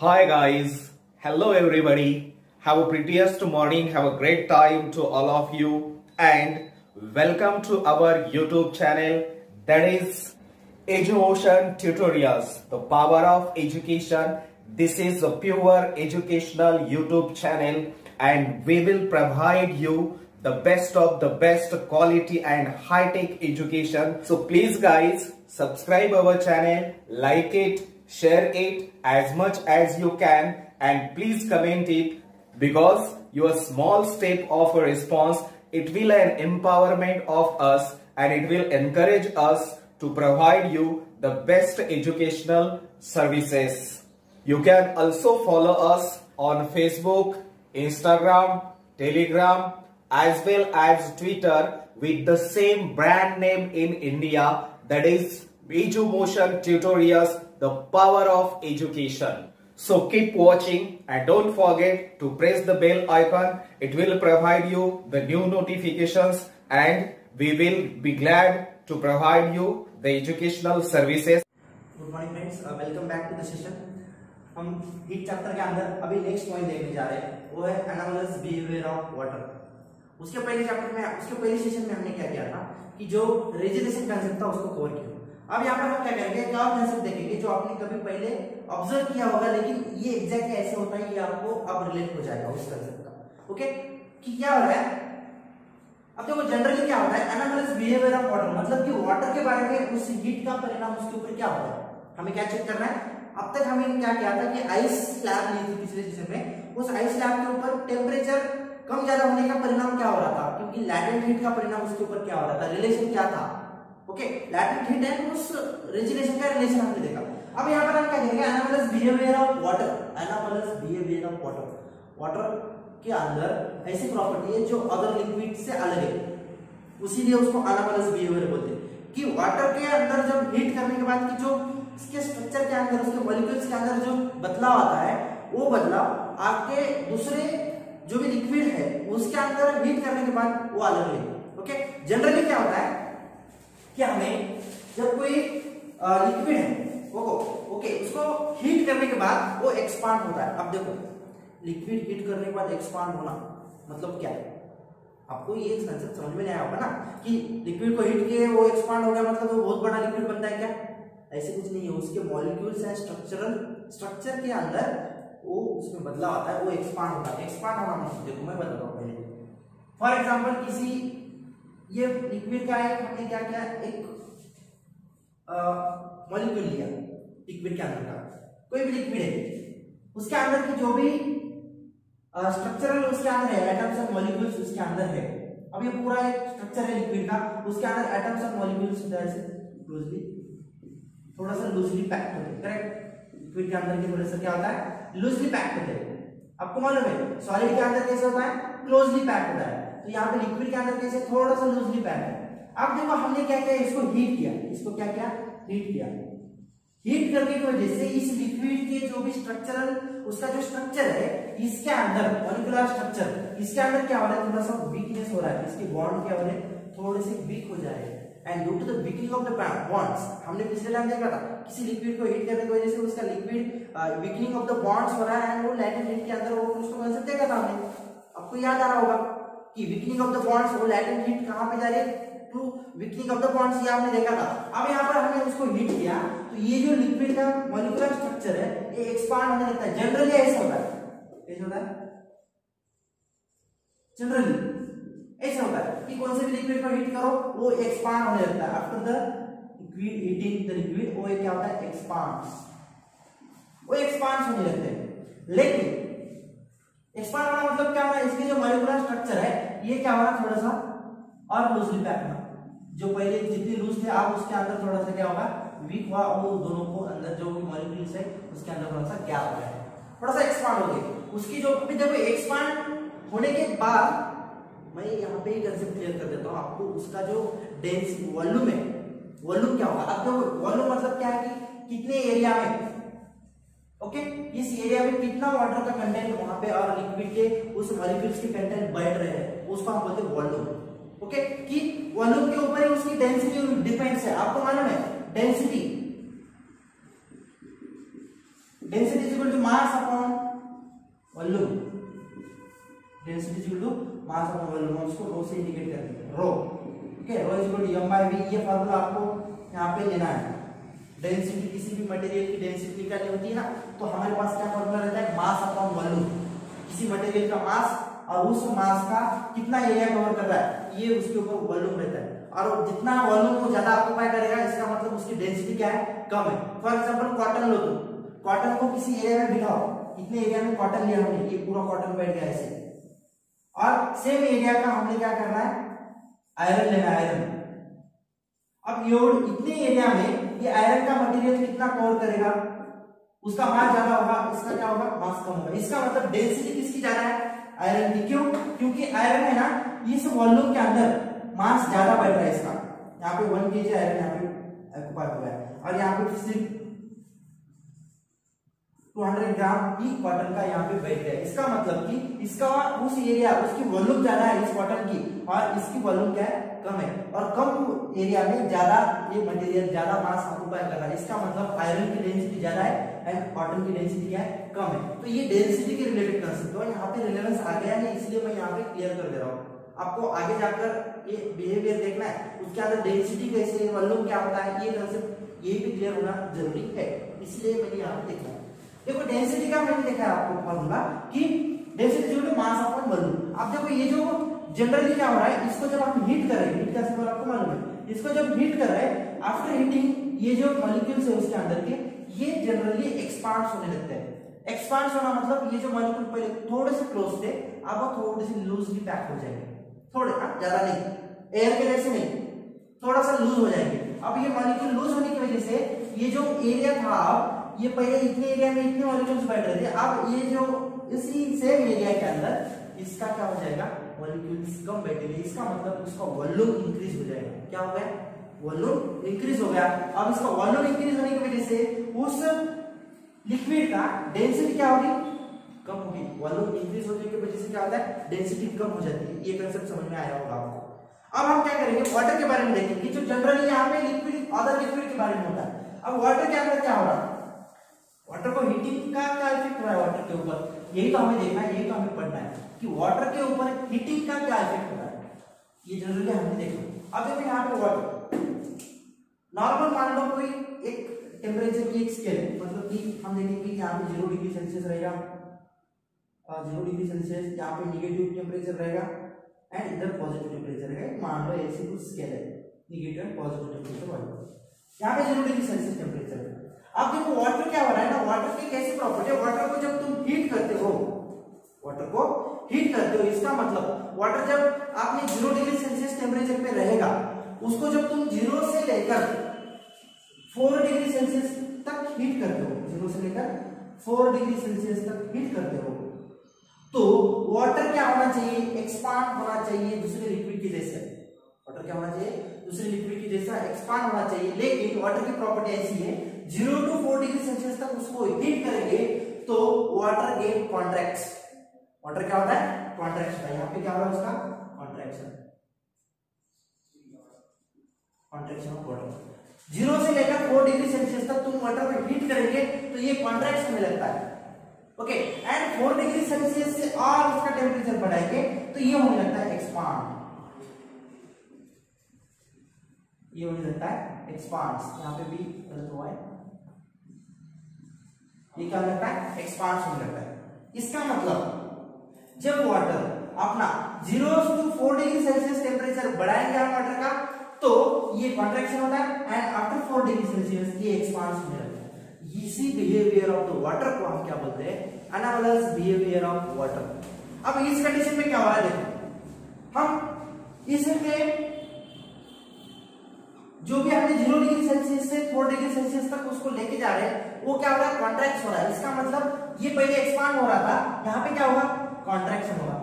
Hi guys, hello everybody. Have a prettiest morning, have a great time to all of you and welcome to our YouTube channel that is EduMotion Tutorials, the power of education. This is a pure educational YouTube channel and we will provide you the best of the best quality and high-tech education. So please guys, subscribe our channel, like it, share it as much as you can and please comment it because your small step of a response, it will an empowerment of us and it will encourage us to provide you the best educational services. You can also follow us on Facebook, Instagram, Telegram as well as Twitter with the same brand name in India, that is EduMotion Tutorials, the power of education. So keep watching and don't forget to press the bell icon. It will provide you the new notifications and we will be glad to provide you the educational services. Good morning friends, welcome back to the session. हम heat chapter के अंदर अभी next point देखने जा रहे हैं, वो है एनालिसिस बिहेवियर ऑफ वाटर। उसके पहले चैप्टर में, उसके पहले सेशन में हमने क्या किया था कि जो रेजुलेशन कंसेप्ट था उसको कवर किया। अब यहाँ पर हम क्या करेंगे, क्या कंसेप्ट देखेंगे जो आपने कभी पहले ऑब्जर्व किया होगा लेकिन ये एग्जैक्टली ऐसे होता है, ये आपको अब रिलेट हो जाएगा उस कंसेप्ट का। ओके, कि क्या हो रहा है, अब देखो जनरली क्या होता है एनालिसिस बिहेवियर ऑफ वाटर, मतलब कि वाटर के बारे में उस हीट का परिणाम उसके ऊपर क्या होता है, हमें क्या चेक करना है। अब तक हमने क्या किया था कि आइस स्लैब ली थी पिछले सेशन में, उस आइस स्लैब के ऊपर टेम्परेचर कम ज्यादा होने का परिणाम क्या हो रहा था, क्योंकि लैटेंट हीट का परिणाम उसके ऊपर क्या हो रहा था, रिलेशन क्या था। ओके, लैटेंट हीट एंड उस रेजुलेशन का रिलेशन हमने देखा। अब यहाँ पर हम क्या करेंगे, analysis behaviour of water, analysis behaviour of water. Water के अंदर ऐसी प्रॉपर्टी है जो अदर लिक्विड से अलग है, उसीलिए उसको एनालिसिस बिहेवियर बोलते हैं। कि वाटर के अंदर जब हीट करने के बाद की जो इसके स्ट्रक्चर के अंदर, उसके मॉलिक्यूल्स के अंदर जो बदलाव आता है, वो बदलाव आपके दूसरे जो भी लिक्विड है उसके अंदर हीट करने के बाद वो अलग है। ओके, जनरली क्या होता है कि हमें जब कोई लिक्विड है ओके उसको हीट करने के बाद वो एक्सपांड होता है। अब देखो, लिक्विड हीट करने के बाद एक्सपांड होना मतलब क्या है, आपको ये कंसेप्ट समझ में नहीं आया होगा ना कि लिक्विड को हीट किए वो एक्सपांड हो गया मतलब वो बहुत बड़ा लिक्विड बनता है। क्या, ऐसे कुछ नहीं है, उसके मॉलिक्यूल्स एंड स्ट्रक्चर के अंदर वो उसमें बदलाव आता है, वो एक्सपांड होता है। एक्सपांड होना मतलब देखो मैं बताता हूँ पहले। फॉर एग्जांपल किसी ये लिक्विड का एक हमने क्या किया, एक मॉलिक्यूल लिया लिक्विड के अंदर का, कोई भी लिक्विड है उसके अंदर की जो भी स्ट्रक्चरल उसके अंदर है, एटम्स और मॉलिक्यूल्स उसके अंदर है। अब ये पूरा एक स्ट्रक्चर है लिक्विड का, उसके अंदर एटम्स और मॉलिक्यूल्स ऐसे लूजली, थोड़ा सा लूजली पैक्ड होते हैं। करेक्ट, लिक्विड के अंदर के थोड़ा सा क्या होता है, लूजली पैक्ड होते हैं। आपको मालूम है सॉलिड के अंदर कैसे होता है, क्लोजली पैक्ड होता है, तो यहाँ पे लिक्विड के अंदर कैसे थोड़ा सा लूजली पैक्ड है। अब देखो हमने क्या किया, इसको हीट किया, इसको क्या किया, हीट किया। हीट करने की वजह से इस लिक्विड के जो भी स्ट्रक्चरल, उसका जो स्ट्रक्चर है इसके अंदर, मॉलिक्यूलर स्ट्रक्चर इसके अंदर क्या हो रहा है, थोड़ा सा वीकनेस हो रहा है, इसके बॉन्ड क्या हो रहे हैं, थोड़े से वीक हो जाएंगे। And due to the weakening of the bonds, हमने पिछले टाइम देखा था किसी लिक्विड को हीट करने की वजह से उसका liquid weakening of the bonds हो रहा है एंड वो लैटेंट हीट के अंदर वो उसको कंसेप्ट देखा था हमने। आपको याद आ रहा होगा कि वीकनिंग ऑफ द बॉन्ड्स, वो लैटेंट हीट कहां पे जा रही है, to weakening of the bonds, ये आपने देखा था। अब यहाँ पर हमने उसको हीट किया तो ये जो लिक्विड का मॉलिक्यूलर स्ट्रक्चर है ये एक्सपांड होने लगता है। जनरली ऐसा होता है, ऐसा होता है, जनरली ऐसा होता है कि कौन से भी लिक्विड को हीट करो वो एक्सपांड होने लगता है। After the liquid heating the liquid, वो क्या होता है, एक्सपांड्स, वो एक्सपांड्स होने लगते हैं। लेकिन एक्सपांड होना मतलब क्या होना, इसके जो मॉलिक्यूलर स्ट्रक्चर है ये क्या होना, थोड़ा सा और लूजली पैक होना। जो पहले जितनी लूज थे अब उसके अंदर थोड़ा सा क्या होगा, वीक हुआ, वो दोनों को अंदर जो भी मॉलिक्यूल्स है उसके अंदर थोड़ा सा गैप हो गया, थोड़ा सा एक्सपांड हो गई। उसकी जो देखो एक्सपांड होने के बाद मैं यहाँ पे एक कंसेप्ट क्लियर कर देता हूँ आपको, उसका जो डेंसिटी वॉल्यूम है, वॉल्यूम क्या होगा। अब देखो वॉल्यूम मतलब क्या है कि कितने एरिया में, ओके, इस एरिया में कितना वाटर का कंटेंट वहां पे और लिक्विड के उस मॉलिक्यूल्स के कंटेंट बढ़ रहे हैं, उसको हम बोलते हैं वॉल्यूम। ओके, कि वॉल्यूम के ऊपर ही उसकी डेंसिटी डिपेंड्स है। आपको मालूम है density, density is equal to mass volume, density equal to mass upon volume, हम उसको रो से इंडिकेट करते हैं, rho. Okay, rho is equal to m/v, ये फार्मूला आपको यहाँ पे लेना है। डेंसिटी, किसी भी मटेरियल की डेंसिटी निकालनी होती है ना, तो हमारे पास क्या फार्मूला रहता है, मास अपॉन वॉल्यूम। किसी मटेरियल का मास और उस मास का कितना एरिया कवर कर रहा है, ये उसके ऊपर वॉल्यूम रहता है। और जितना वॉल्यूम को ज्यादा ऑक्यूपाई करेगा, इसका मतलब उसकी डेंसिटी क्या है, कम है। फॉर एग्जांपल कॉटन लो, तो कॉटन को किसी एरिया में बिठाओ, इतने एरिया में कॉटन लिया हमने, ये पूरा कॉटन बैठ गया ऐसे, और सेम एरिया का हमने क्या करना है, आयरन लेना है, आयरन। अब ये इतने एरिया में ये आयरन का मटेरियल कितना कवर करेगा, उसका मास ज्यादा होगा, इसका क्या होगा, मास कम होगा। इसका मतलब डेंसिटी किसकी ज्यादा है, आयरन की। क्यों? क्योंकि आयरन है ना, इस वॉल्यूम के अंदर मास ज्यादा बढ़ रहा है इसका। यहाँ पे 1 kg आयरन यहाँ पे ऑक्यूपाई हुआ है, और यहाँ पे सिर्फ 200 ग्राम की कॉटन का यहाँ पे बैठ गया। इसका मतलब कि इसका उस एरिया, उसकी वॉल्यूम ज्यादा है इस कॉटन की, और इसकी वॉल्यूम क्या है, कम है। और कम एरिया में ज्यादा ये मटेरियल ज्यादा मास ऑक्यूपाई कर रहा है। इसका मतलब आयरन की डेंसिटी ज्यादा है एंड कॉटन की डेंसिटी क्या है, कम है। तो ये डेंसिटी के रिलेटेड कंसेप्ट है, यहाँ पे रिलेवेंस आ गया है, इसलिए मैं यहाँ पे क्लियर कर दे रहा हूँ। आपको आगे जाकर ये बिहेवियर देखना है, उसके अंदर डेंसिटी कैसे, वॉल्यूम क्या होता है, ये कंसेप्ट ये भी क्लियर होना जरूरी है, इसलिए मैंने यहाँ पे देखना है। देखो डेंसिटी का मैंने देखा है आपको फॉर्मूला कि density equal to mass upon volume. अब देखो ये जो जनरली क्या हो रहा है, इसको जब हम हीट कर रहे हैं, हीट का सिंबल आपको मालूम है, इसको जब हीट कर रहे हैं, आफ्टर हीटिंग ये जो मॉलिक्यूल्स है उसके अंदर के, ये जनरली एक्सपांड होने लगते हैं। एक्सपांड होना मतलब ये जो मॉलिक्यूल पहले थोड़े से क्लोज थे, अब वो थोड़े से लूजली पैक हो जाएंगे, थोड़े, ज्यादा नहीं, एयर के जैसे नहीं, थोड़ा सा लूज हो जाएंगे। अब ये मॉलिक्यूल लूज होने की वजह से ये जो एरिया था, ये पहले इतने एरिया में इतने मॉलिक्यूल्स बैठ रहे थे, अब ये जो इसी सेम एरिया के अंदर इसका क्या हो जाएगा, मॉलिक्यूल्स कम बैठेंगे। इसका मतलब उसका वॉल्यूम इंक्रीज हो जाएगा। क्या हो गया, वॉल्यूम इंक्रीज हो गया। अब इसका वॉल्यूम इंक्रीज होने की वजह से उस लिक्विड का डेंसिटी क्या होगी, कम होगी। वॉल्यूम इंक्रीज होने की वजह से क्या होता है, डेंसिटी कम हो जाती है। ये कंसेप्ट समझ में आया होगा आपको। अब हम क्या करेंगे, वाटर के बारे में देखेंगे, जो जनरली यहाँ पे लिक्विड, अदर लिक्विड के बारे में होता है। अब वाटर के अंदर क्या हो रहा है, वाटर को हीटिंग का क्या इफेक्ट हो रहा है वाटर के ऊपर, यही तो हमें देखना है, यही तो हमें पढ़ना है कि वाटर के ऊपर हीटिंग का क्या इफेक्ट हो रहा है। ये जनरली हमने देखा। अब देखो यहाँ पे वाटर नॉर्मल, मान लो कोई एक टेम्परेचर की एक स्केल है, मतलब कि हम देखेंगे कि यहाँ पे 0 डिग्री सेल्सियस रहेगा, 0 डिग्री सेल्सियस, यहाँ पे निगेटिव टेम्परेचर रहेगा एंड इधर पॉजिटिव टेम्परेचर है। मान लो ऐसी कुछ स्केल है, निगेटिव एंड पॉजिटिव टेम्परेचर वाली, यहाँ पे 0 डिग्री सेल्सियस टेम्परेचर है। अब देखो वाटर क्या हो रहा है ना, वाटर की कैसी प्रॉपर्टी है, वाटर को जब तुम हीट करते हो, वाटर को हीट करते हो, इसका मतलब वाटर जब आपने 0 डिग्री सेल्सियस टेम्परेचर पे रहेगा, उसको जब तुम 0 से लेकर 4 डिग्री सेल्सियस तक हीट करते हो, 0 से लेकर 4 डिग्री सेल्सियस तक हीट करते हो, तो वाटर क्या होना चाहिए, एक्सपांड होना चाहिए दूसरे लिक्विड की जैसे। वाटर क्या होना चाहिए, दूसरे लिक्विड की जैसा एक्सपांड होना चाहिए। लेकिन वाटर की प्रॉपर्टी ऐसी है, 0 to 4 डिग्री सेल्सियस तक उसको हीट करेंगे तो वाटर गेट कॉन्ट्रैक्ट्स। वाटर क्या होता है, कॉन्ट्रैक्शन। यहाँ पे क्या हो रहा है उसका, कॉन्ट्रैक्शन, कॉन्ट्रैक्शन ऑफ वाटर। 0 से लेकर 4 डिग्री सेल्सियस तक तुम वाटर को हीट करेंगे तो ये कॉन्ट्रैक्शन में लगता है। ओके, एंड 4 डिग्री सेल्सियस से और उसका टेम्परेचर बढ़ाएंगे तो ये होने लगता है एक्सपांड, ये होने लगता है एक्सपांड्स। यहाँ पे भी गलत हुआ है, ये क्या लगता है, एक्सपांड्स होने लगता है। इसका मतलब जब वाटर अपना 0 to 4 डिग्री सेल्सियस टेम्परेचर बढ़ाएंगे हम वाटर का, तो ये कॉन्ट्रैक्शन होता है एंड आफ्टर 4 डिग्री सेल्सियस ये एक्सपांड होने लगता है। इसी बिहेवियर ऑफ द वाटर को हम क्या बोलते हैं, एनालिसिस बिहेवियर ऑफ वाटर। अब इस कंडीशन में क्या हो रहा है, देखो हम इसमें जो भी हमने 0 डिग्री सेल्सियस से 4 डिग्री सेल्सियस तक उसको लेके जा रहे हैं, वो क्या हो रहा है, कॉन्ट्रैक्ट हो रहा है। इसका मतलब ये पहले एक्सपांड हो रहा था, यहाँ पे क्या होगा, कॉन्ट्रैक्शन होगा,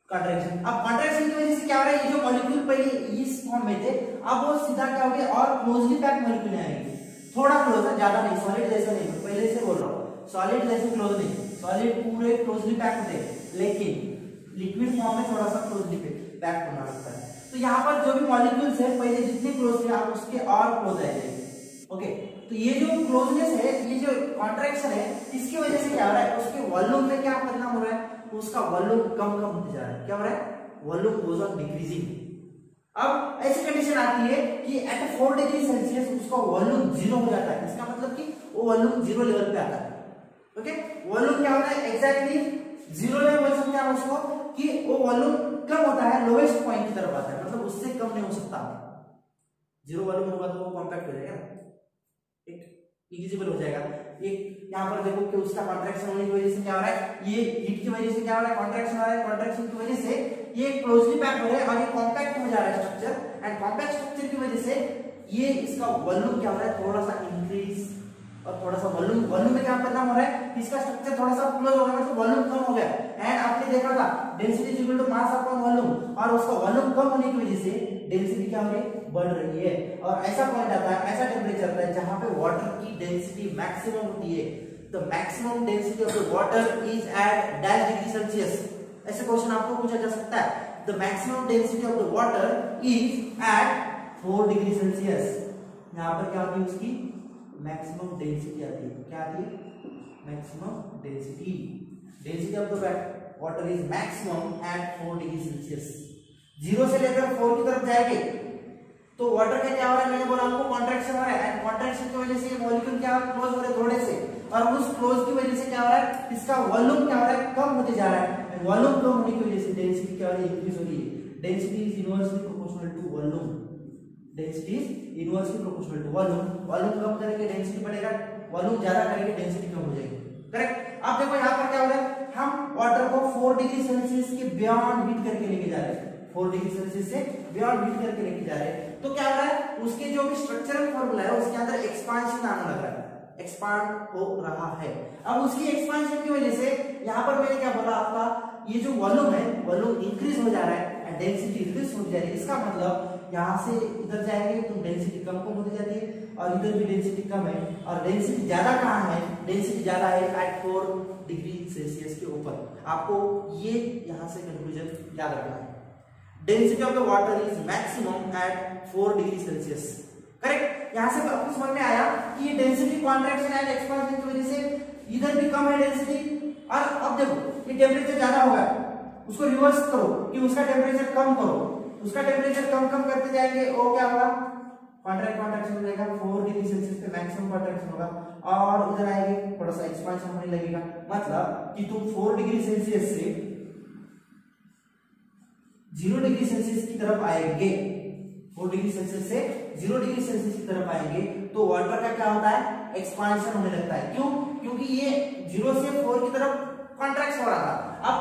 कॉन्ट्रैक्शन। अब कॉन्ट्रैक्शन की वजह से क्या हो रहा है, ये जो मॉलिक्यूल पहले इस फॉर्म में थे, अब वो सीधा क्या हो गया, और क्लोजली पैक मॉलिक्यूल आएंगे, थोड़ा क्लोज है, ज्यादा नहीं, सॉलिड जैसा नहीं, पहले से बोल रहा हूँ, सॉलिड जैसे क्लोज नहीं, सॉलिड पूरे क्लोजली पैक होते हैं, लेकिन लिक्विड फॉर्म में थोड़ा सा क्लोजली पैक होना लगता है। तो यहाँ पर जो भी मॉलिक्यूल्स है पहले जितने क्लोज थे आप उसके और क्लोज आएंगे। ओके, तो ये जो क्लोजनेस है, ये जो कॉन्ट्रैक्शन है, इसकी वजह से क्या हो रहा है, उसके वॉल्यूम में क्या परिणाम हो रहा है, उसका वॉल्यूम कम कम होते जा रहा है। क्या हो रहा है, वॉल्यूम गोज ऑन डिक्रीजिंग। अब ऐसी कंडीशन आती है कि एट 4 डिग्री सेल्सियस उसका वॉल्यूम 0 हो जाता है। इसका मतलब कि वो वॉल्यूम 0 लेवल पे आता है। ओके, वॉल्यूम क्या होता है, एग्जैक्टली 0 लेवल बोल सकते हैं उसको कि वो वॉल्यूम कम होता है, लोएस्ट पॉइंट की तरफ आता है, मतलब उससे कम नहीं हो सकता। 0 वॉल्यूम होगा तो वो कॉम्पैक्ट हो जाएगा, एक इग्जिबल हो जाएगा। एक यहाँ पर देखो कि उसका कॉन्ट्रैक्शन होने की वजह से क्या हो रहा है, ये हीट की वजह से क्या हो रहा है, कॉन्ट्रैक्शन हो रहा है, कॉन्ट्रैक्शन की वजह से ये क्लोजली पैक हो रहा है और ये कॉम्पैक्ट हो जा रहा है स्ट्रक्चर, एंड कॉम्पैक्ट स्ट्रक्चर की वजह से ये इसका वॉल्यूम क्या हो रहा है, थोड़ा सा इंक्रीज और थोड़ा सा वॉल्यूम में क्या परिणाम हो रहा है, इसका स्ट्रक्चर थोड़ा सा क्लोज हो गया, मतलब वॉल्यूम कम हो गया। एंड आपने देखा था density is equal to mass upon volume, और उसका वॉल्यूम कम होने की वजह से डेंसिटी क्या हो रही है, बढ़ रही है। और ऐसा पॉइंट आता है, ऐसा टेम्परेचर आता है जहां पे वाटर की डेंसिटी मैक्सिमम होती है। The maximum density of the water is at dash degree Celsius. ऐसे क्वेश्चन आपको पूछा जा सकता है। The maximum density of the water is at 4 degree Celsius. यहां पर क्या होती है, उसकी मैक्सिमम डेंसिटी आती है। क्या आती है, maximum density. Density of the water is maximum at 4 degree Celsius. 0 से लेकर 4 की तरफ जाएंगे तो वाटर का क्या हो रहा है, मैंने बोला आपको कॉन्ट्रैक्शन हो रहा है, एंड कॉन्ट्रैक्शन की वजह से ये मॉलिक्यूल क्या क्लोज हो रहे हैं थोड़े से, और उस क्लोज की वजह से क्या हो रहा है, इसका वॉल्यूम क्या हो रहा है, कम होते जा रहा है। वॉल्यूम कम होने की वजह से डेंसिटी क्या हो रही है, इंक्रीज हो रही है। Density is inversely proportional to volume. Density is inversely proportional to volume. Volume कम करेंगे डेंसिटी बढ़ेगा, वॉल्यूम ज्यादा करेंगे डेंसिटी कम हो जाएगी। करेक्ट। अब देखो यहाँ पर क्या हो रहा है, हम वाटर को 4 डिग्री सेल्सियस के बियॉन्ड हीट करके लेके जा रहे हैं। 4 डिग्री सेल्सियस से बियॉन्ड हीट करके लेके जा रहे हैं, तो क्या हो रहा है, उसके जो भी स्ट्रक्चरल फॉर्मूला है उसके अंदर एक्सपांशन आने लग रहा है, एक्सपांड हो रहा है। अब उसकी एक्सपांशन की वजह से यहाँ पर मैंने क्या बोला आपका, ये जो वॉल्यूम है वॉल्यूम इंक्रीज हो जा रहा है एंड डेंसिटी रिड्यूस हो जा रही है। इसका मतलब यहाँ से इधर जाएंगे तो डेंसिटी कम कम होती जाती है, और इधर भी डेंसिटी कम है, और डेंसिटी ज्यादा कहाँ है, डेंसिटी ज्यादा है एट 4 डिग्री सेल्सियस के ऊपर। आपको ये यहाँ से कंक्लूजन याद रखना है। Density of the water is maximum at 4 degree Celsius. Correct. यहाँ से आपको समझ में आया कि ये डेंसिटी कॉन्ट्रैक्शन एंड एक्सपांशन की वजह से इधर भी कम है डेंसिटी, और अब देखो ये टेम्परेचर ज्यादा होगा, उसको रिवर्स करो कि उसका टेम्परेचर कम करो, उसका टेम्परेचर कम कम करते जाएंगे, वो क्या होगा, कॉन्ट्रैक्शन हो जाएगा, 4 डिग्री सेल्सियस पे मैक्सिमम कॉन्ट्रैक्शन होगा, और उधर आएंगे थोड़ा सा एक्सपांशन होने लगेगा। मतलब कि तुम 4 डिग्री सेल्सियस से 0 डिग्री सेल्सियस की तरफ आएंगे, 4 डिग्री सेल्सियस से 0 डिग्री सेल्सियस की तरफ आएंगे तो वाटर का क्या होता है, एक्सपांशन होने लगता है। क्यों, क्योंकि ये 0 से 4 की तरफ कॉन्ट्रैक्ट हो रहा था, अब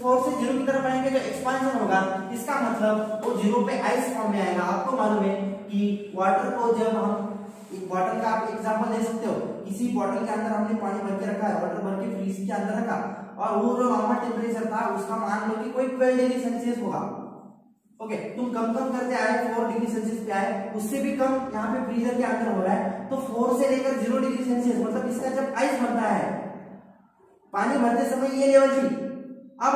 4 से 0 की तरफ आएंगे तो एक्सपांशन होगा। इसका मतलब वो 0 पे आइस फॉर्म में आएगा। आपको मालूम है कि वाटर को जब हम, एक बॉटल का आप एग्जांपल दे सकते हो, किसी बॉटल के अंदर हमने पानी भर के रखा है, वाटर भर के फ्रीज के अंदर रखा, और वो जो नॉर्मल टेम्परेचर था उसका मान लो कि कोई 12 डिग्री सेल्सियस होगा। ओके, तुम कम कम करते आए, 4 डिग्री सेल्सियस पे आए, उससे भी कम यहाँ पे फ्रीजर के अंदर हो रहा है, तो 4 से लेकर 0 डिग्री सेल्सियस, मतलब इसका जब आइस बनता है, पानी भरते समय ये लेवल थी, अब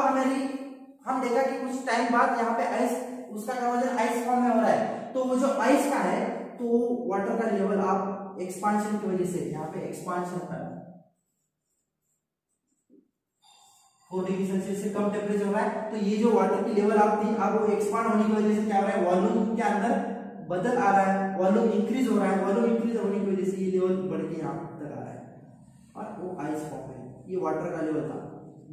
हम देखा कि कुछ टाइम बाद यहाँ पे आइस, उसका कन्वर्जन आइस फॉर्म में हो रहा है, तो वो जो आइस का है तो वाटर का लेवल आप एक्सपांशन की वजह से यहाँ पे एक्सपांशन होता है, 4 डिग्री सेल्सियस से कम टेम्परेचर हो रहा है, तो ये जो वाटर की लेवल आप थी, अब वो एक्सपांड होने की वजह से क्या हो रहा है, वॉल्यूम के अंदर बदल आ रहा है, वॉल्यूम इंक्रीज हो रहा है, वॉल्यूम इंक्रीज होने की वजह से ये लेवल बढ़ के यहाँ तक आ रहा है, और वो आइस फॉर्म है। ये वाटर का लेवल था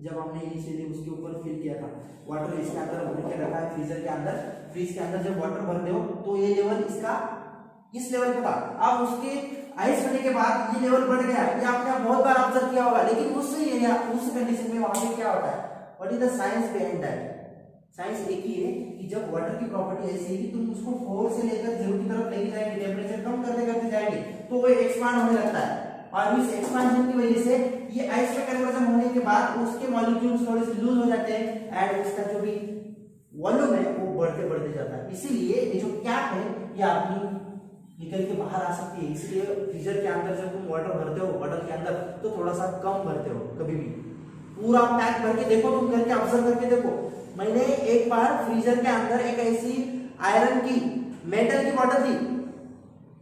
जब हमने इनिशियली उसके ऊपर फिल किया था। वाटर इसके अंदर भर के रखा है फ्रीजर के अंदर, फ्रीज के अंदर जब वाटर भरते हो तो ये लेवल इसका इस लेवल पे था। अब उसके आइस होने के बाद ये लेवल बढ़ गया, ये आपने बहुत बार ऑब्जर्व किया होगा, लेकिन उस कंडीशन में वहां पे क्या होता है, what is the science behind that? Science एक ही है कि जब वाटर की प्रॉपर्टी ऐसी है कि तुम उसको 4 से लेकर 0 की तरफ लेके जाएंगे, टेम्परेचर कम करते करते जाएंगे, तो वो एक्सपांड होने लगता है, और इस एक्सपांशन की वजह से ये आइस का कन्वर्जन होने के बाद उसके मॉलिक्यूल्स थोड़े से लूज हो जाते हैं, एंड उसका जो भी वॉल्यूम है वो बढ़ते बढ़ते जाता है। इसीलिए ये जो कैप है ये आपकी निकल के बाहर आ सकती है। इसलिए फ्रीजर के अंदर जब तुम वाटर भरते हो बॉटल के अंदर तो थोड़ा सा कम भरते हो, कभी भी पूरा पैक भर के देखो, तुम करके ऑब्जर्व करके देखो। मैंने एक बार फ्रीजर के अंदर एक ऐसी आयरन की मेटल की बॉटल थी,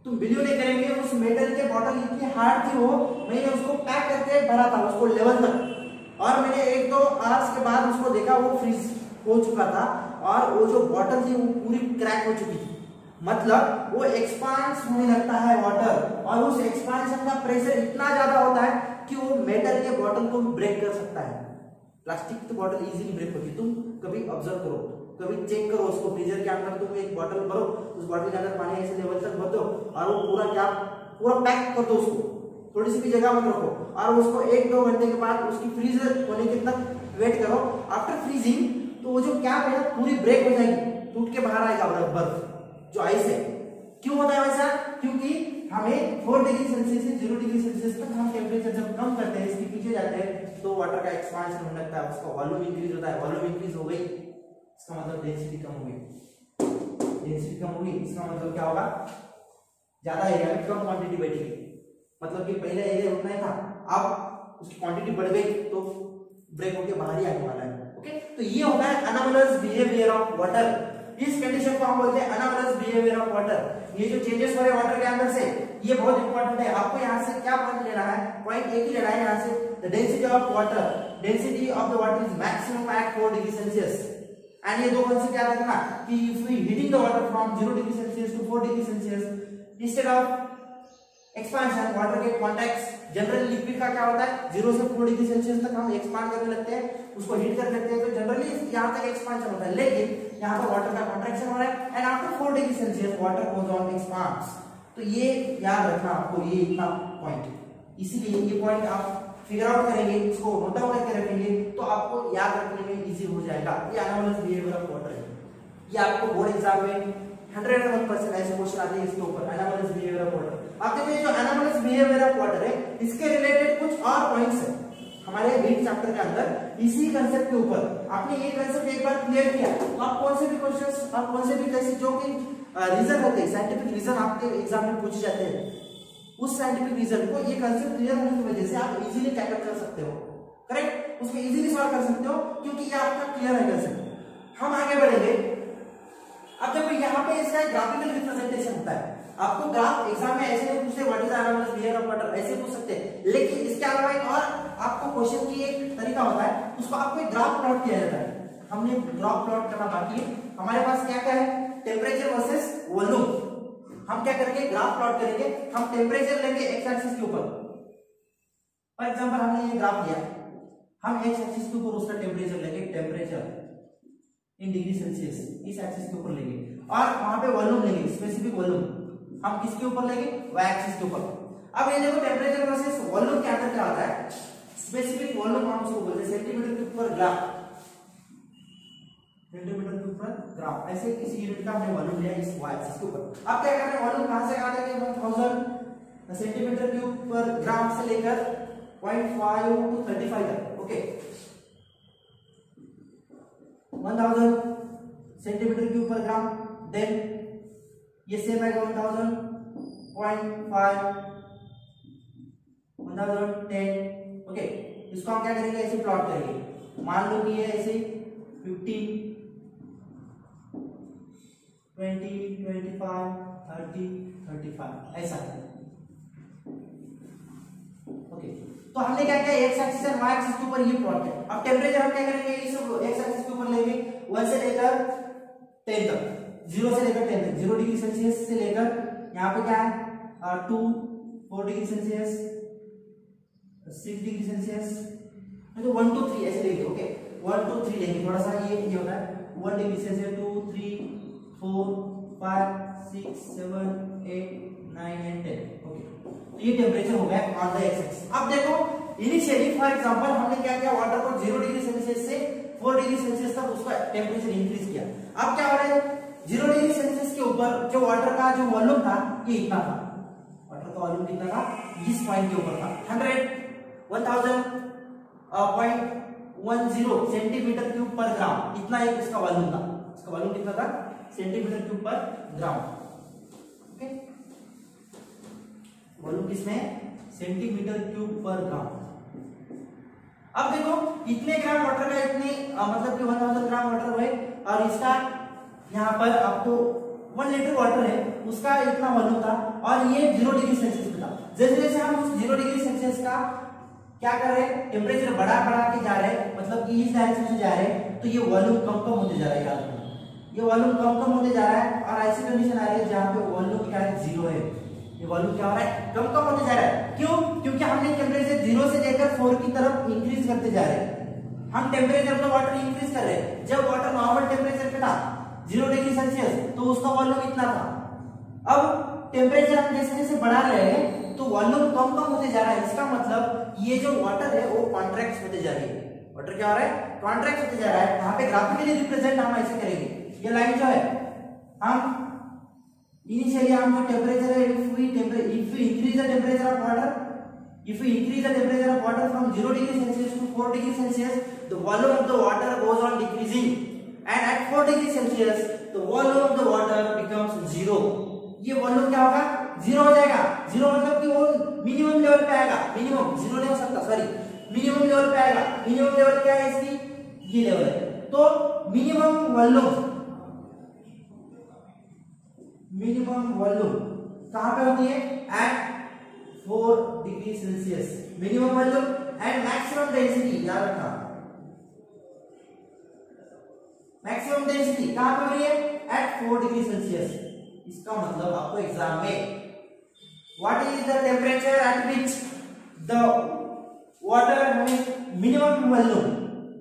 तुम बिलीव नहीं करेंगे, उस मेटल के बॉटल इतनी हार्ड थी वो, मैंने उसको पैक करके भरा था उसको लेवल तक, और मैंने 1-2 आवर्स के बाद उसको देखा वो फ्रीज हो चुका था और वो जो बॉटल थी वो पूरी क्रैक हो चुकी थी। मतलब वो एक्सपांस होने लगता है वाटर, और उस एक्सपांशन का प्रेशर इतना ज्यादा होता है कि वो मेटल के बॉटल को ब्रेक कर सकता है। प्लास्टिक की बॉटल इजीली ब्रेक होती है, तुम कभी ऑब्जर्व करो, कभी चेक करो उसको, फ्रीजर के अंदर तुम एक बॉटल भरो, उस बॉटल के अंदर पानी ऐसे लेवल तक भर दो और वो पूरा क्या पूरा पैक कर दो उसको, थोड़ी सी भी जगह मत रखो, और उसको 1-2 घंटे के बाद उसकी फ्रीजर होने के तक वेट करो। आफ्टर फ्रीजिंग तो वो जो कैप है पूरी ब्रेक हो जाएगी, टूट के बाहर आएगा बर्फ जो आइस है। क्यों होता है वैसा? क्योंकि हमें 4 डिग्री सेल्सियस से 0 डिग्री सेल्सियस तक हम टेम्परेचर जब कम करते हैं, इसके पीछे जाते हैं, तो वाटर का एक्सपांशन होने लगता है, उसका वॉल्यूम इंक्रीज होता है। वॉल्यूम इंक्रीज हो गई, इसका मतलब डेंसिटी कम हो गई, डेंसिटी कम होगी, इसका मतलब क्या होगा? ज्यादा एरिया में कम क्वांटिटी बैठेगी, मतलब कि पहले एरिया उतना ही था, अब उसकी क्वांटिटी बढ़ गई तो ब्रेक होके बाहर ही आने वाला है। ओके, तो ये होता है अनोमलस बिहेवियर ऑफ वाटर। इस कंडीशन को हम बोलते हैं अनोमलस बिहेवियर ऑफ वाटर। ये जो चेंजेस हो रहे हैं वाटर के अंदर से, ये बहुत इंपॉर्टेंट है। आपको यहाँ से क्या पॉइंट लेना है? पॉइंट एक ही लेना है यहाँ से, the density of water, density of the water is maximum at 4 degree Celsius. And ये दो कंसेप्ट याद रखना कि if we heating the water from 0 degree Celsius to 4 degree Celsius, instead of expansion water के कॉन्टैक्ट्स, जनरली लिक्विड का क्या होता है 0 से 4 डिग्री सेल्सियस तक हम एक्सपांड करने लगते हैं, उसको हीट कर लेते हैं, तो जनरली यहाँ तक एक्सपांशन होता है। लेकिन यहाँ पर वाटर का कॉन्ट्रैक्शन हो रहा है and after 4 degree Celsius water goes on expands. तो ये याद रखना आपको, ये इतना पॉइंट, इसीलिए ये पॉइंट आप फिगर आउट करेंगे, इसको नोट डाउन करके रखेंगे तो आपको याद रखने में इजी हो जाएगा। ये अनोमलस बिहेवियर ऑफ वाटर है, ये आपको बोर्ड एग्जाम में 101% ऐसे क्वेश्चन आते हैं इसके ऊपर, अनोमलस बिहेवियर ऑफ वाटर। आप देखिए जो अनोमलस बिहेवियर ऑफ वाटर है, इसके रिलेटेड कुछ और पॉइंट्स है हमारे हीट चैप्टर के अंदर इसी कंसेप्ट के ऊपर। आपने ये कंसेप्ट एक बार क्लियर किया तो आप कौन से भी क्वेश्चंस, आप कौन से भी कैसे जो कि रीजन होते हैं, साइंटिफिक रीजन आपके एग्जाम में पूछे जाते हैं, उस साइंटिफिक रीजन को ये कंसेप्ट क्लियर होने की वजह से आप इजीली टैकल कर सकते हो, करेक्ट, उसको इजीली सॉल्व कर सकते हो क्योंकि ये आपका क्लियर है कंसेप्ट। हम आगे बढ़ेंगे। अब देखो यहाँ पे इसका ग्राफिकल रिप्रेजेंटेशन होता है। आपको ग्राफ एग्जाम में ऐसे नहीं पूछते what is anomalous behaviour of water, ऐसे पूछ सकते हैं, लेकिन इसके अलावा एक और आपको क्वेश्चन की एक तरीका होता है, उसको आपको एक ग्राफ प्लॉट किया जाता है। हमने ग्राफ प्लॉट करना बाकी है, हमारे पास क्या क्या है, टेम्परेचर वर्सेस वॉल्यूम। हम क्या करेंगे, ग्राफ प्लॉट करेंगे, हम टेम्परेचर लेंगे एक्स एक्सिस के ऊपर। फॉर एग्जांपल हमने ये ग्राफ लिया, हम एक्स एक्सिस के ऊपर उसका टेम्परेचर लेंगे, टेम्परेचर इन डिग्री सेल्सियस इस एक्सिस के ऊपर लेंगे, और वहां पे वॉल्यूम लेंगे, स्पेसिफिक वॉल्यूम हम किसके ऊपर लेंगे, वाई एक्सिस के ऊपर। अब ये देखो टेम्परेचर वर्सेस वॉल्यूम के अंदर क्या होता है, स्पेसिफिक वॉल्यूम हम उसको बोलते हैं सेंटीमीटर के ऊपर ग्राम, सेंटीमीटर के ऊपर ग्राम, ऐसे किसी यूनिट का हमने वॉल्यूम लिया इस वाई एक्सिस के ऊपर। अब क्या करना है, वॉल्यूम कहां से कहां तक, 1000 सेंटीमीटर क्यूब पर ग्राम से लेकर 0.5 to 35 तक। ओके, 1000 सेंटीमीटर क्यूब पर ग्राम, देन ये सेम आएगा 1000, 0.5, 1010। ओके, इसको हम क्या करेंगे, ऐसे प्लॉट करेंगे। मान लो कि ये ऐसे 15, 20, 25, 30, 35 ऐसा है। ओके, तो हमने क्या किया, एक्स एक्सिस और वाई एक्सिस के ऊपर ये प्लॉट है। अब टेम्परेचर हम क्या करेंगे, इस एक्स एक्सिस के ऊपर लेंगे 1 से लेकर 10 तक, 0 से लेकर 10 तक, 0 डिग्री सेल्सियस से लेकर यहाँ पे क्या है 2, 4 डिग्री सेल्सियस, 6 डिग्री सेल्सियस, तो 1 2 3 ऐसे लेंगे। ओके, 1 2 3 लेंगे, थोड़ा सा ये होता है 1 डिग्री सेल्सियस, 2 3 4 5 6 7 8 9 एंड 10। ओके, तो ये टेम्परेचर हो गया ऑन द एक्स एक्सिस। अब देखो इनिशियली फॉर एग्जांपल हमने क्या किया, वाटर को 0 डिग्री सेल्सियस से 4 डिग्री सेल्सियस तक उसका टेम्परेचर इंक्रीज किया। अब क्या हो रहा है, 0 डिग्री सेल्सियस के ऊपर जो वाटर का जो वॉल्यूम था ये इतना था, वाटर का वॉल्यूम कितना था, इस पॉइंट के ऊपर था 1000.10 सेंटीमीटर क्यूब पर ग्राम, इतना एक इसका वॉल्यूम था। इसका वॉल्यूम कितना था, सेंटीमीटर क्यूब पर ग्राम। ओके, वॉल्यूम किसमें, सेंटीमीटर क्यूब पर ग्राम। अब देखो इतने ग्राम वाटर का इतने मतलब कि 1000 ग्राम वाटर हुए, और इसका यहाँ पर आपको 1 लीटर वाटर है उसका इतना वॉल्यूम था और ये 0 डिग्री सेल्सियस पे था। जैसे जैसे हम उस 0 डिग्री सेल्सियस का क्या कर रहे हैं, टेम्परेचर बढ़ा के जा रहे हैं, मतलब कि इस डायरेक्शन से जा रहे हैं, तो ये वॉल्यूम कम होते जा रहा है। याद रखना, ये वॉल्यूम कम होते जा रहा है और ऐसी कंडीशन आ रही है जहां पे वॉल्यूम क्या है, 0 है। ये वॉल्यूम क्या हो रहा है, कम होते जा रहा है। क्यों? क्योंकि हमने टेम्परेचर 0 से लेकर 4 की तरफ इंक्रीज करते जा रहे हैं। हम टेम्परेचर अपना वाटर इंक्रीज कर रहे हैं। जब वाटर नॉर्मल टेम्परेचर पे था 0 डिग्री सेल्सियस, तो उसका वॉल्यूम इतना था। अब टेम्परेचर हम जैसे जैसे बढ़ा रहे हैं तो वॉल्यूम कम होते जा रहा है। इसका मतलब ये जो वाटर है वो कॉन्ट्रैक्ट होते जा रही है। वाटर क्या हो रहा है, कॉन्ट्रैक्ट होते जा रहा है। यहाँ पे ग्राफिकली रिप्रेजेंट हम ऐसे करेंगे, ये लाइन जो है, हम इनिशियली हम जो टेम्परेचर है, if we increase the temperature of water, if we increase the temperature of water from 0 degree Celsius to 4 degree Celsius, the volume of the water goes on decreasing, and at 4 degree Celsius the volume of the water becomes 0. ये volume क्या होगा, 0 हो जाएगा। 0 मतलब कि वो minimum level पे आएगा। मिनिमम 0 नहीं हो सकता, सॉरी, मिनिमम लेवल पे आएगा। मिनिमम लेवल क्या है इसकी, ये लेवल है। तो मिनिमम वॉल्यूम कहां पे होती है, at 4 degree Celsius minimum volume and maximum density. याद रखना, मैक्सिमम डेंसिटी कहां पे हो रही है, एट 4 डिग्री सेल्सियस। इसका मतलब आपको एग्जाम में what is the temperature at which the water having minimum volume,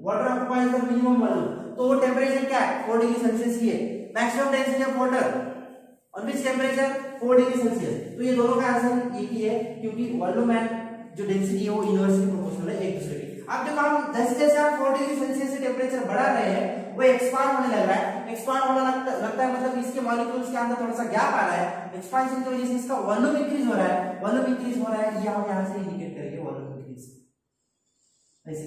water occupies the minimum volume, तो वो टेम्परेचर क्या है, 4 डिग्री सेल्सियस ही है। Maximum density of water on which temperature, 4 degree Celsius. तो ये दोनों का आंसर एक ही है, क्योंकि वॉल्यूम एंड जो डेंसिटी है वो इनवर्सली प्रोपोर्शनल है एक दूसरे के। अब जब हम जैसे जैसे हम 4 डिग्री सेल्सियस से टेम्परेचर बढ़ा रहे हैं, वो एक्सपांड होने लग रहा है। एक्सपांड होने लगता है मतलब इसके मॉलिक्यूल्स के अंदर थोड़ा सा गैप आ रहा है। एक्सपांशन की वजह से इसका वॉल्यूम इंक्रीज हो रहा है। वॉल्यूम इंक्रीज हो रहा है, ये हम यहाँ से इंडिकेट करेंगे वॉल्यूम इंक्रीज। ऐसे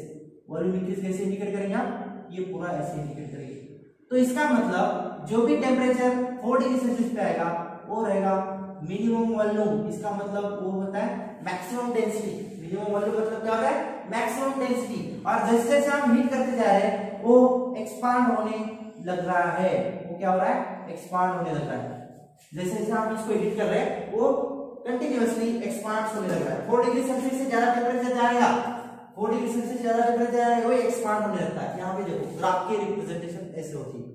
वॉल्यूम इंक्रीज कैसे इंडिकेट करेंगे हम, ये पूरा ऐसे इंडिकेट करेंगे। तो इसका मतलब जो भी टेम्परेचर 4 डिग्री सेल्सियस पे आएगा वो रहेगा मिनिमम वॉल्यूम। इसका मतलब वो होता है मैक्सिमम डेंसिटी। मिनिमम वॉल्यूम मतलब क्या होता है, मैक्सिमम डेंसिटी। और जैसे जैसे हम हीट करते जा रहे हैं वो एक्सपांड होने लग रहा है। वो क्या हो रहा है, एक्सपांड होने लग रहा है। जैसे जैसे हम इसको हीट कर रहे हैं वो कंटिन्यूअसली एक्सपांड होने लग रहा है। 4 डिग्री सेल्सियस से ज्यादा टेम्परेचर जाएगा, 4 डिग्री सेल्सियस से ज्यादा टेम्परेचर जाएगा, वो एक्सपांड होने लगता है। यहाँ पे देखो ग्राफ की रिप्रेजेंटेशन ऐसे होती है,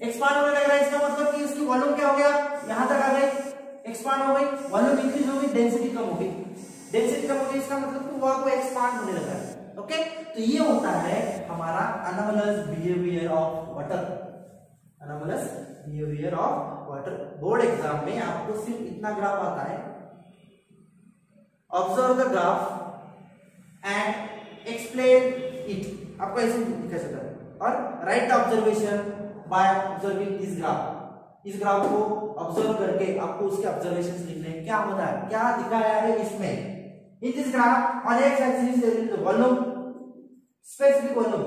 एक्सपांड होने लग रहा है। इसका मतलब कि इसकी वॉल्यूम क्या हो गया, यहां तक आ गई, एक्सपांड हो गई, वॉल्यूम इंक्रीज हो गई, डेंसिटी कम हो गई। डेंसिटी कम हो गई, इसका मतलब कि वो एक्सपांड होने लगा है। ओके, तो ये होता है हमारा anomalous behaviour of water. Anomalous behaviour of water. Board exam में आपको सिर्फ इतना ग्राफ आता है, observe the graph and explain it, आपको ऐसे लिखा जाता है। और right observation by observing this graph. इस ग्राफ को ऑब्जर्व करके आपको उसके ऑब्जर्वेशंस लिखने हैं। क्या होता है, क्या दिखाया है इसमें। In this graph, on x axis there is the volume, specific volume,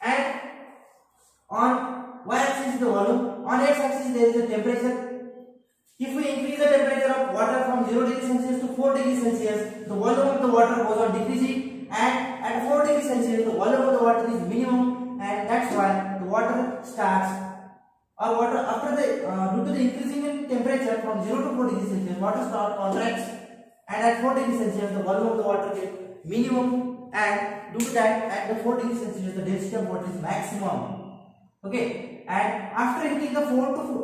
and on y axis is the volume. On x axis there is the temperature. If we increase the temperature of water from 0 degree Celsius to 4 degree Celsius, the volume of the water goes on decreasing, and at 4 degree Celsius the volume of the water is minimum, and that's why the water starts, or water after the due to the increasing in temperature from 0 to 4 degree Celsius, water start contracts. And at 4 degree Celsius, the volume of the water is minimum, and due to that, at the 4 degree Celsius, the density of water is maximum. Okay, and after heating the 4 to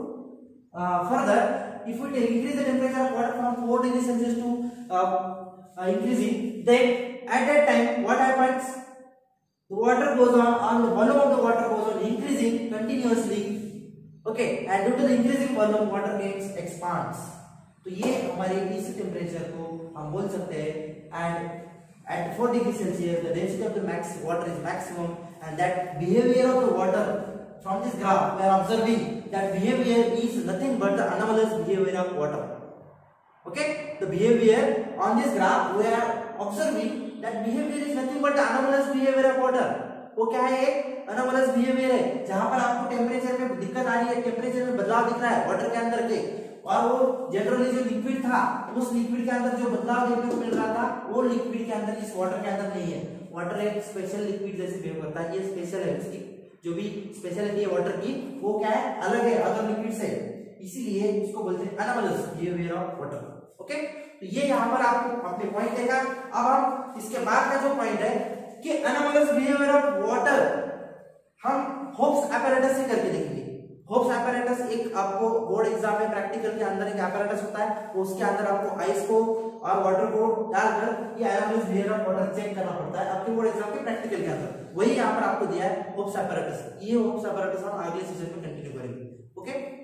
further, if we increase the temperature of water from 4 degree Celsius to increasing, then at that time, what happens? The water goes on the volume of the water goes on increasing continuously. Okay, and due to the increasing volume, water gets expands. तो ये हमारे इस temperature को हम बोल सकते हैं and at 4 degree Celsius the density of the water is maximum and that behaviour of the water from this graph we are observing that behaviour is nothing but the anomalous behaviour of water. Okay, the behaviour on this graph we are observing that behaviour is nothing but the anomalous behaviour of water. वो क्या है, एक anomalous behaviour है जहां पर आपको temperature में दिक्कत आ रही है, टेम्परेचर में बदलाव दिख रहा है वाटर के अंदर के, और वो जनरली जो लिक्विड था उस लिक्विड के अंदर जो बदलाव देखने को मिल रहा था वो लिक्विड के अंदर इस वाटर के अंदर नहीं है. वाटर एक स्पेशल लिक्विड जैसे बिहेव करता है, ये स्पेशल है, इसकी जो भी स्पेशलिटी है वाटर की वो क्या है, अलग है अदर लिक्विड से. इसीलिए इसको बोलते हैं anomalous behaviour of water. Okay, तो ये यहाँ पर आपको अपने पॉइंट देखा। अब हम इसके बाद का जो पॉइंट है कि एनोमलस बिहेवियर ऑफ वाटर हम होप्स apparatus से करके देखेंगे। होप्स apparatus एक आपको बोर्ड एग्जाम में प्रैक्टिकल के अंदर एक apparatus होता है, तो उसके अंदर आपको आइस को और वाटर को डालकर ये anomalous behaviour of water check करना पड़ता है आपके बोर्ड एग्जाम के प्रैक्टिकल के अंदर। वही यहाँ पर आपको दिया है होप्स apparatus। ये होप्स apparatus हम अगले सेशन में कंटिन्यू करेंगे। ओके।